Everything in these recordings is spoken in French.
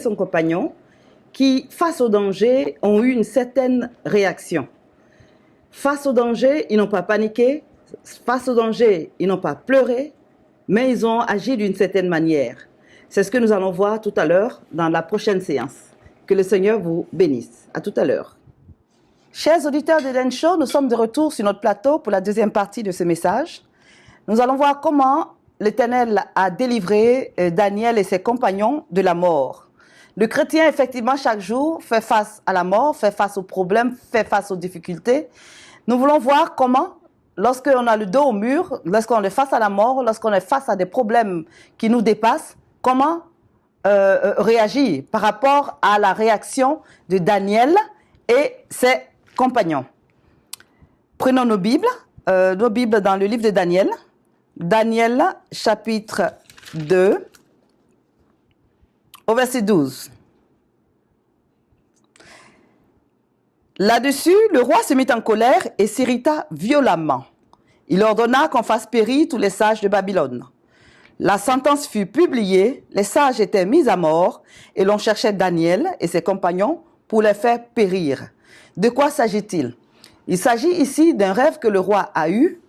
son compagnon qui, face au danger, ont eu une certaine réaction. Face au danger, ils n'ont pas paniqué. Face au danger, ils n'ont pas pleuré, mais ils ont agi d'une certaine manière. C'est ce que nous allons voir tout à l'heure dans la prochaine séance. Que le Seigneur vous bénisse. À tout à l'heure. Chers auditeurs d'Eden Show, nous sommes de retour sur notre plateau pour la deuxième partie de ce message. Nous allons voir comment l'Éternel a délivré Daniel et ses compagnons de la mort. Le chrétien, effectivement, chaque jour, fait face à la mort, fait face aux problèmes, fait face aux difficultés. Nous voulons voir comment, lorsqu'on a le dos au mur, lorsqu'on est face à la mort, lorsqu'on est face à des problèmes qui nous dépassent, comment réagir par rapport à la réaction de Daniel et ses compagnons. Prenons nos Bibles dans le livre de Daniel. Daniel, chapitre 2, au verset 12. Là-dessus, le roi se mit en colère et s'irrita violemment. Il ordonna qu'on fasse périr tous les sages de Babylone. La sentence fut publiée, les sages étaient mis à mort et l'on cherchait Daniel et ses compagnons pour les faire périr. De quoi s'agit-il? Il s'agit ici d'un rêve que le roi a eu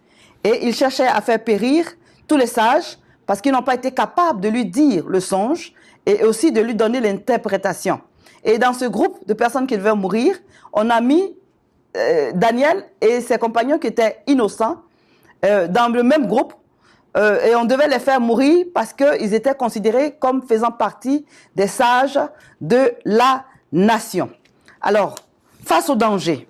et il cherchait à faire périr tous les sages parce qu'ils n'ont pas été capables de lui dire le songe et aussi de lui donner l'interprétation. Et dans ce groupe de personnes qui devaient mourir, on a mis Daniel et ses compagnons qui étaient innocents dans le même groupe et on devait les faire mourir parce qu'ils étaient considérés comme faisant partie des sages de la nation. Alors, face au danger,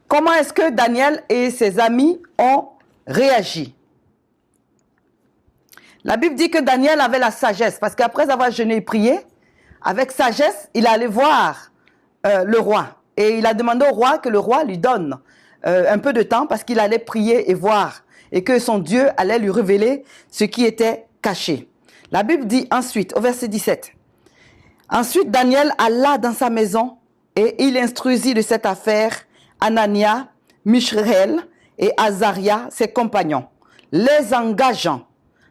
comment est-ce que Daniel et ses amis ont réagi? La Bible dit que Daniel avait la sagesse, parce qu'après avoir jeûné et prié, avec sagesse, il allait voir le roi. Et il a demandé au roi que le roi lui donne un peu de temps, parce qu'il allait prier et voir, et que son Dieu allait lui révéler ce qui était caché. La Bible dit ensuite, au verset 17, « Ensuite Daniel alla dans sa maison, et il instruisit de cette affaire Anania, Mishaël et Azaria, ses compagnons, les engageant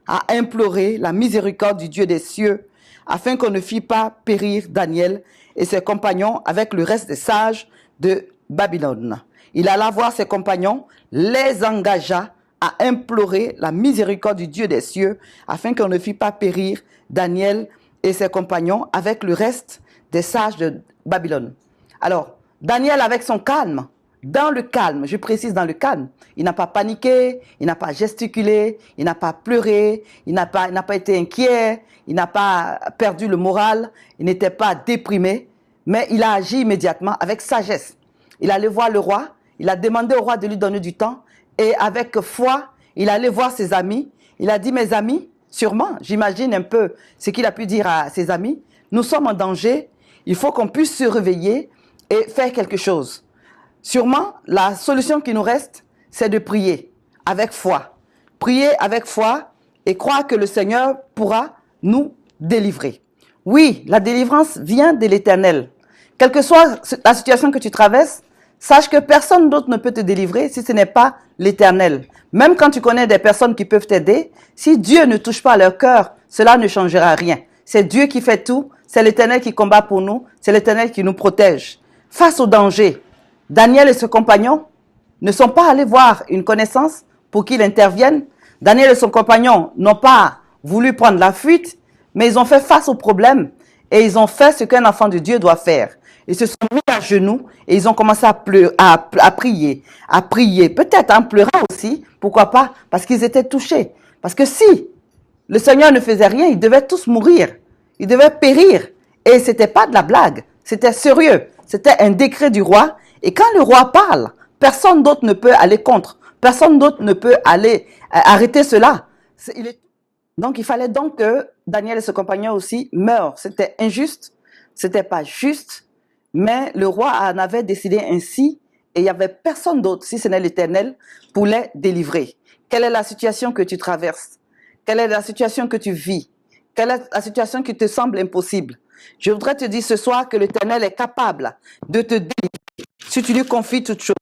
à implorer la miséricorde du Dieu des cieux, afin qu'on ne fît pas périr Daniel et ses compagnons avec le reste des sages de Babylone. Il alla voir ses compagnons, les engagea à implorer la miséricorde du Dieu des cieux, afin qu'on ne fît pas périr Daniel et ses compagnons avec le reste des sages de Babylone. Alors, Daniel avec son calme, dans le calme, je précise dans le calme, il n'a pas paniqué, il n'a pas gesticulé, il n'a pas pleuré, il n'a pas été inquiet, il n'a pas perdu le moral, il n'était pas déprimé, mais il a agi immédiatement avec sagesse. Il allait voir le roi, il a demandé au roi de lui donner du temps, et avec foi, il allait voir ses amis. Il a dit, mes amis, sûrement, j'imagine un peu ce qu'il a pu dire à ses amis, nous sommes en danger, il faut qu'on puisse se réveiller et faire quelque chose. Sûrement, la solution qui nous reste, c'est de prier avec foi. Prier avec foi et croire que le Seigneur pourra nous délivrer. Oui, la délivrance vient de l'Éternel. Quelle que soit la situation que tu traverses, sache que personne d'autre ne peut te délivrer si ce n'est pas l'Éternel. Même quand tu connais des personnes qui peuvent t'aider, si Dieu ne touche pas leur cœur, cela ne changera rien. C'est Dieu qui fait tout, c'est l'Éternel qui combat pour nous, c'est l'Éternel qui nous protège. Face au danger, Daniel et ses compagnons ne sont pas allés voir une connaissance pour qu'il intervienne. Daniel et son compagnon n'ont pas voulu prendre la fuite, mais ils ont fait face au problème et ils ont fait ce qu'un enfant de Dieu doit faire. Ils se sont mis à genoux et ils ont commencé à prier, peut-être en pleurant aussi, pourquoi pas, parce qu'ils étaient touchés. Parce que si le Seigneur ne faisait rien, ils devaient tous mourir, ils devaient périr. Et c'était pas de la blague, c'était sérieux, c'était un décret du roi. Et quand le roi parle, personne d'autre ne peut aller contre. Personne d'autre ne peut aller arrêter cela. Donc, il fallait donc que Daniel et ses compagnons aussi meurent. C'était injuste, c'était pas juste, mais le roi en avait décidé ainsi et il n'y avait personne d'autre, si ce n'est l'Éternel, pour les délivrer. Quelle est la situation que tu traverses? Quelle est la situation que tu vis? Quelle est la situation qui te semble impossible? Je voudrais te dire ce soir que l'Éternel est capable de te délivrer. Si tu lui confies toute chose,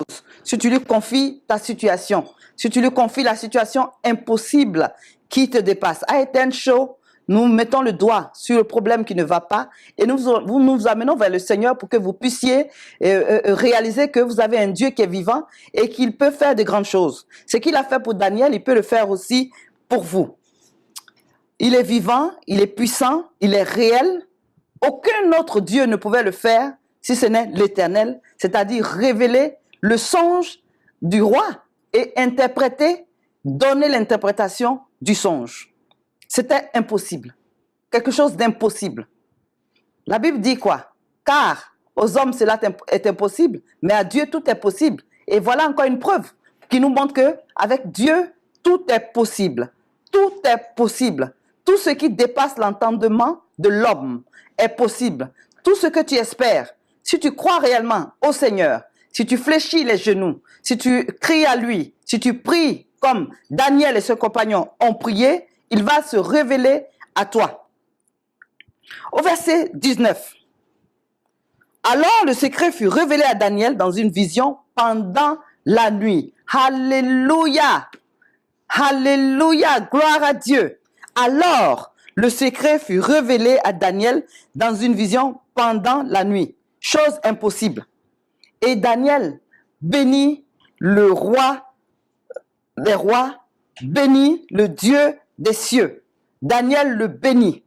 si tu lui confies ta situation, si tu lui confies la situation impossible qui te dépasse. À Eden Show, nous mettons le doigt sur le problème qui ne va pas et nous nous amenons vers le Seigneur pour que vous puissiez réaliser que vous avez un Dieu qui est vivant et qu'il peut faire de grandes choses. Ce qu'il a fait pour Daniel, il peut le faire aussi pour vous. Il est vivant, il est puissant, il est réel. Aucun autre Dieu ne pouvait le faire si ce n'est l'Éternel, c'est-à-dire révéler le songe du roi et interpréter, donner l'interprétation du songe. C'était impossible. Quelque chose d'impossible. La Bible dit quoi? Car aux hommes cela est impossible, mais à Dieu tout est possible. Et voilà encore une preuve qui nous montre que avec Dieu tout est possible. Tout est possible. Tout ce qui dépasse l'entendement de l'homme est possible. Tout ce que tu espères, si tu crois réellement au Seigneur, si tu fléchis les genoux, si tu cries à lui, si tu pries comme Daniel et ses compagnons ont prié, il va se révéler à toi. Au verset 19. Alors le secret fut révélé à Daniel dans une vision pendant la nuit. Alléluia! Alléluia! Gloire à Dieu! Alors le secret fut révélé à Daniel dans une vision pendant la nuit. Chose impossible. Et Daniel bénit le roi des rois, bénit le Dieu des cieux. Daniel le bénit.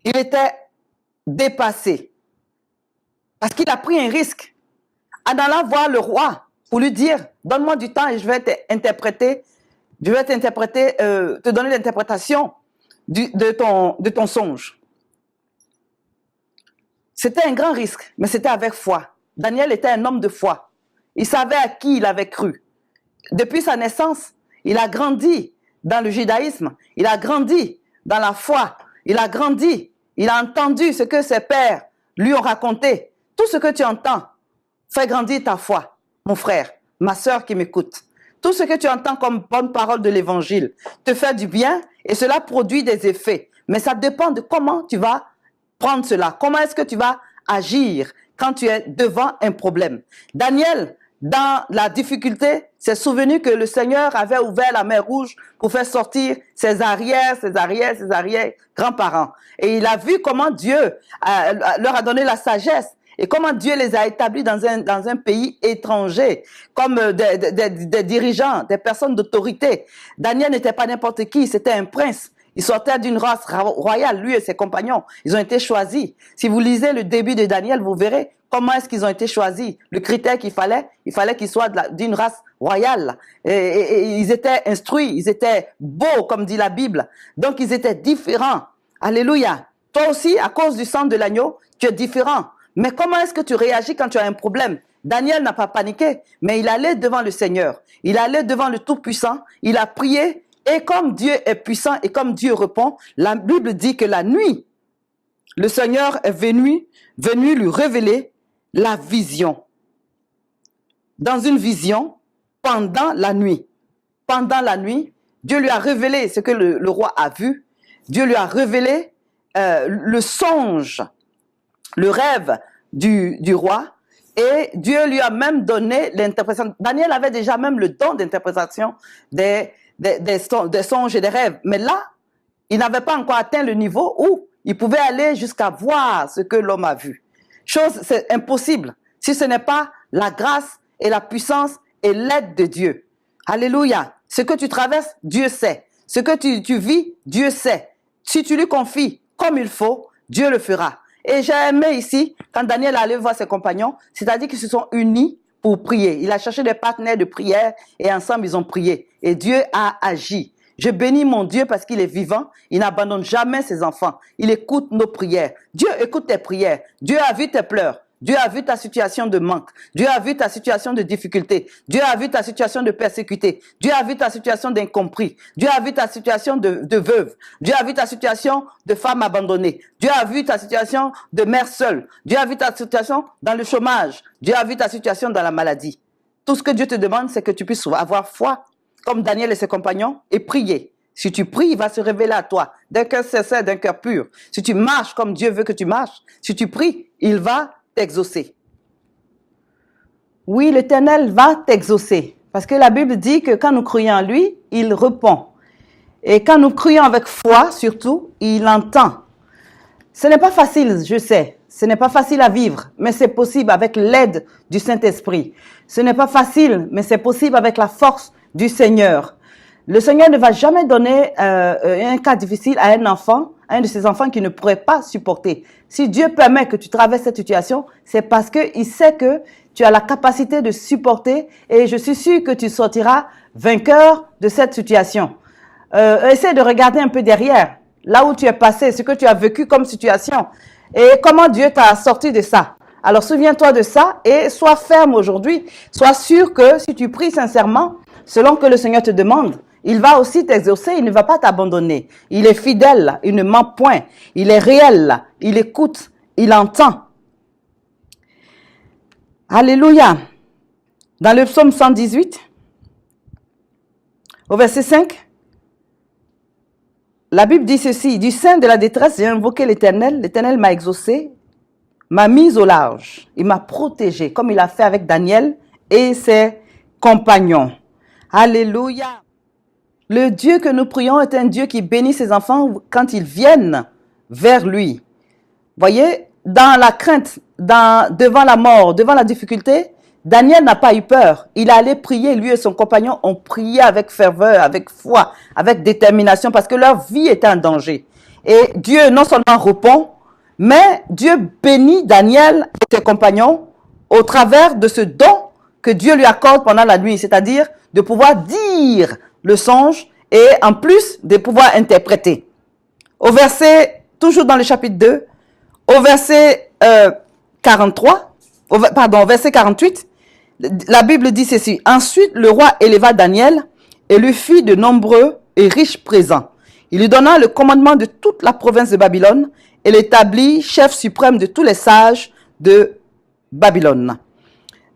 Il était dépassé parce qu'il a pris un risque en allant voir le roi pour lui dire « Donne-moi du temps et je vais t'interpréter, te donner l'interprétation de ton songe. » C'était un grand risque, mais c'était avec foi. Daniel était un homme de foi. Il savait à qui il avait cru. Depuis sa naissance, il a grandi dans le judaïsme. Il a grandi dans la foi. Il a grandi. Il a entendu ce que ses pères lui ont raconté. Tout ce que tu entends fait grandir ta foi, mon frère, ma sœur qui m'écoute. Tout ce que tu entends comme bonne parole de l'évangile te fait du bien et cela produit des effets. Mais ça dépend de comment tu vas prendre cela. Comment est-ce que tu vas agir quand tu es devant un problème? Daniel, dans la difficulté, s'est souvenu que le Seigneur avait ouvert la mer Rouge pour faire sortir ses arrières grands-parents. Et il a vu comment Dieu leur a donné la sagesse et comment Dieu les a établis dans un pays étranger, comme des dirigeants, des personnes d'autorité. Daniel n'était pas n'importe qui, c'était un prince. Il sortait d'une race royale, lui et ses compagnons. Ils ont été choisis. Si vous lisez le début de Daniel, vous verrez comment est-ce qu'ils ont été choisis. Le critère qu'il fallait, il fallait qu'ils soient d'une race royale. Et ils étaient instruits, ils étaient beaux, comme dit la Bible. Donc, ils étaient différents. Alléluia. Toi aussi, à cause du sang de l'agneau, tu es différent. Mais comment est-ce que tu réagis quand tu as un problème? Daniel n'a pas paniqué, mais il allait devant le Seigneur. Il allait devant le Tout-Puissant. Il a prié. Et comme Dieu est puissant et comme Dieu répond, la Bible dit que la nuit, le Seigneur est venu lui révéler la vision. Dans une vision, pendant la nuit. Pendant la nuit, Dieu lui a révélé ce que le roi a vu. Dieu lui a révélé le songe, le rêve du roi. Et Dieu lui a même donné l'interprétation. Daniel avait déjà même le don d'interprétation des songes et des rêves. Mais là, il n'avait pas encore atteint le niveau où il pouvait aller jusqu'à voir ce que l'homme a vu. Chose, c'est impossible si ce n'est pas la grâce et la puissance et l'aide de Dieu. Alléluia. Ce que tu traverses, Dieu sait. Ce que tu vis, Dieu sait. Si tu lui confies comme il faut, Dieu le fera. Et j'ai aimé ici, quand Daniel allait voir ses compagnons, c'est-à-dire qu'ils se sont unis pour prier. Il a cherché des partenaires de prière et ensemble ils ont prié. Et Dieu a agi. Je bénis mon Dieu parce qu'il est vivant. Il n'abandonne jamais ses enfants. Il écoute nos prières. Dieu écoute tes prières. Dieu a vu tes pleurs. Dieu a vu ta situation de manque. Dieu a vu ta situation de difficulté. Dieu a vu ta situation de persécuté. Dieu a vu ta situation d'incompris. Dieu a vu ta situation de veuve. Dieu a vu ta situation de femme abandonnée. Dieu a vu ta situation de mère seule. Dieu a vu ta situation dans le chômage. Dieu a vu ta situation dans la maladie. Tout ce que Dieu te demande, c'est que tu puisses avoir foi, comme Daniel et ses compagnons, et prier. Si tu pries, il va se révéler à toi, d'un cœur sincère, d'un cœur pur. Si tu marches comme Dieu veut que tu marches, si tu pries, il va t'exaucer. Oui, l'Éternel va t'exaucer. Parce que la Bible dit que quand nous croyons en lui, il répond. Et quand nous crions avec foi, surtout, il entend. Ce n'est pas facile, je sais. Ce n'est pas facile à vivre, mais c'est possible avec l'aide du Saint-Esprit. Ce n'est pas facile, mais c'est possible avec la force du Seigneur. Le Seigneur ne va jamais donner un cas difficile à un enfant, à un de ses enfants qui ne pourrait pas supporter. Si Dieu permet que tu traverses cette situation, c'est parce qu'il sait que tu as la capacité de supporter et je suis sûr que tu sortiras vainqueur de cette situation. Essaie de regarder un peu derrière, là où tu es passé, ce que tu as vécu comme situation et comment Dieu t'a sorti de ça. Alors souviens-toi de ça et sois ferme aujourd'hui. Sois sûr que si tu pries sincèrement, selon que le Seigneur te demande, il va aussi t'exaucer, il ne va pas t'abandonner. Il est fidèle, il ne ment point. Il est réel, il écoute, il entend. Alléluia. Dans le psaume 118, au verset 5, la Bible dit ceci, « Du sein de la détresse, j'ai invoqué l'Éternel, l'Éternel m'a exaucé, m'a mis au large, il m'a protégé, comme il a fait avec Daniel et ses compagnons. » Alléluia. Le Dieu que nous prions est un Dieu qui bénit ses enfants quand ils viennent vers lui. Voyez, dans la crainte, devant la mort, devant la difficulté, Daniel n'a pas eu peur. Il est allé prier, lui et son compagnon ont prié avec ferveur, avec foi, avec détermination, parce que leur vie était en danger. Et Dieu non seulement répond, mais Dieu bénit Daniel et ses compagnons au travers de ce don que Dieu lui accorde pendant la nuit, c'est-à-dire de pouvoir dire le songe et en plus de pouvoir interpréter. Au verset, toujours dans le chapitre 2, au verset 48, la Bible dit ceci. Ensuite, le roi éleva Daniel et lui fit de nombreux et riches présents. Il lui donna le commandement de toute la province de Babylone et l'établit chef suprême de tous les sages de Babylone.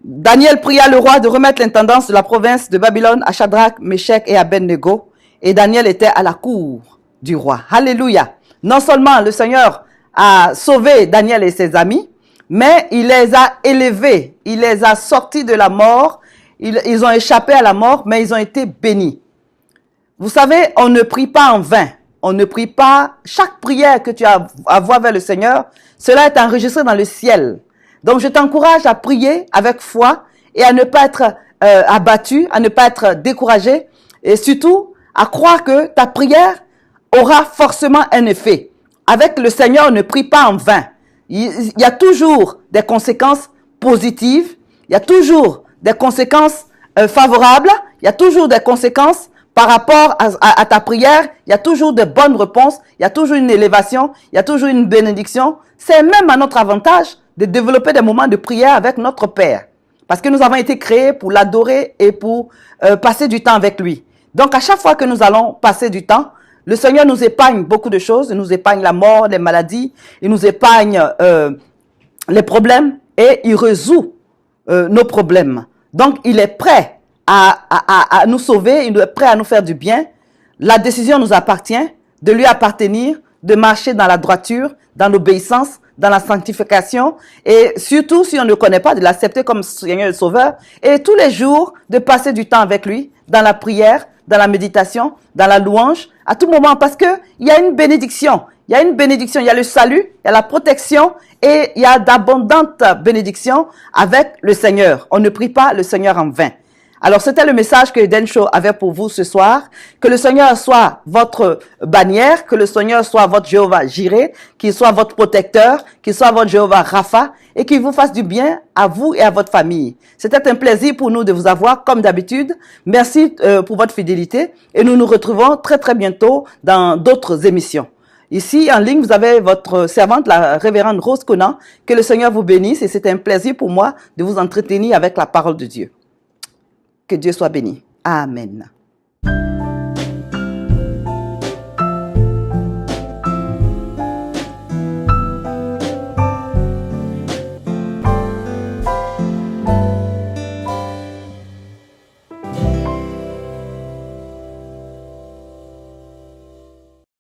Daniel pria le roi de remettre l'intendance de la province de Babylone à Shadrach, Meshach et Abednego. Et Daniel était à la cour du roi. Alléluia. Non seulement le Seigneur a sauvé Daniel et ses amis, mais il les a élevés, il les a sortis de la mort, ils ont échappé à la mort, mais ils ont été bénis. Vous savez, on ne prie pas en vain, on ne prie pas, chaque prière que tu as à voir vers le Seigneur, cela est enregistré dans le ciel. Donc je t'encourage à prier avec foi et à ne pas être abattu, à ne pas être découragé et surtout à croire que ta prière aura forcément un effet. Avec le Seigneur, on ne prie pas en vain. Il y a toujours des conséquences positives, il y a toujours des conséquences favorables, il y a toujours des conséquences par rapport à ta prière, il y a toujours de bonnes réponses, il y a toujours une élévation, il y a toujours une bénédiction. C'est même à notre avantage de développer des moments de prière avec notre Père. Parce que nous avons été créés pour l'adorer et pour passer du temps avec lui. Donc à chaque fois que nous allons passer du temps, le Seigneur nous épargne beaucoup de choses. Il nous épargne la mort, les maladies. Il nous épargne les problèmes et il résout nos problèmes. Donc, il est prêt à nous sauver. Il est prêt à nous faire du bien. La décision nous appartient de lui appartenir, de marcher dans la droiture, dans l'obéissance, dans la sanctification et surtout, si on ne connaît pas, de l'accepter comme Seigneur et Sauveur et tous les jours de passer du temps avec lui dans la prière, dans la méditation, dans la louange, à tout moment, parce que il y a une bénédiction. Il y a une bénédiction, il y a le salut, il y a la protection et il y a d'abondantes bénédictions avec le Seigneur. On ne prie pas le Seigneur en vain. Alors, c'était le message que Eden Show avait pour vous ce soir. Que le Seigneur soit votre bannière, que le Seigneur soit votre Jéhovah Jireh, qu'il soit votre protecteur, qu'il soit votre Jéhovah Rapha et qu'il vous fasse du bien à vous et à votre famille. C'était un plaisir pour nous de vous avoir comme d'habitude. Merci pour votre fidélité et nous nous retrouvons très très bientôt dans d'autres émissions. Ici, en ligne, vous avez votre servante, la révérende Rose Conan. Que le Seigneur vous bénisse et c'est un plaisir pour moi de vous entretenir avec la parole de Dieu. Que Dieu soit béni. Amen.